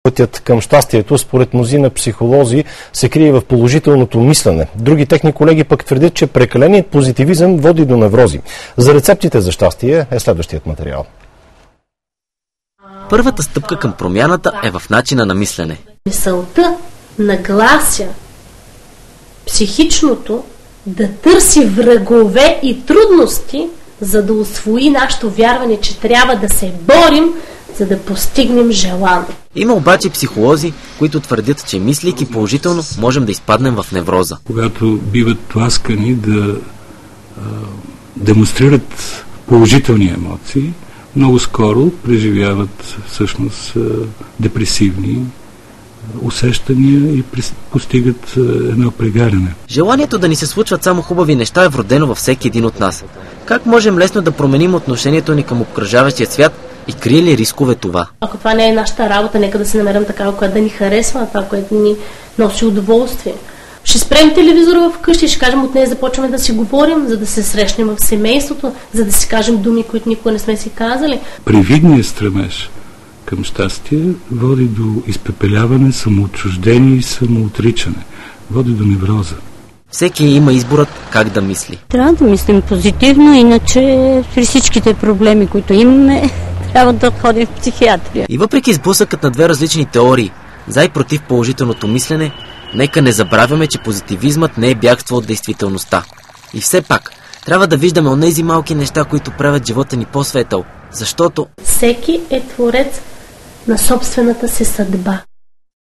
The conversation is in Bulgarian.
Пътят към щастието, според мнозина психолози, се крие в положителното мислене. Други техни колеги пък твърдят, че прекаленият позитивизъм води до неврози. За рецептите за щастие е следващият материал. Първата стъпка към промяната е в начина на мислене. Мисълта наглася психичното да търси врагове и трудности, за да усвои нашето вярване, че трябва да се борим, за да постигнем желано. Има обаче психолози, които твърдят, че мислейки положително, можем да изпаднем в невроза. Когато биват тласкани да демонстрират положителни емоции, много скоро преживяват всъщност депресивни усещания и постигат едно прегаряне. Желанието да ни се случват само хубави неща е вродено във всеки един от нас. Как можем лесно да променим отношението ни към обкръжаващия свят и крие ли рискове това? Ако това не е нашата работа, нека да се намерим такава, която да ни харесва, това, което ни носи удоволствие. Ще спрем телевизора вкъщи, ще кажем от нея, започваме да си говорим, за да се срещнем в семейството, за да си кажем думи, които никога не сме си казали. Привидният стремеж към щастие води до изпепеляване, самоотчуждение и самоотричане. Води до невроза. Всеки има изборът как да мисли. Трябва да мислим позитивно, иначе при всичките проблеми, които имаме, трябва да ходим в психиатрия. И въпреки сблъсъкът на две различни теории, за и против положителното мислене, нека не забравяме, че позитивизмът не е бягство от действителността. И все пак, трябва да виждаме онези малки неща, които правят живота ни по-светъл, защото всеки е творец на собствената си съдба.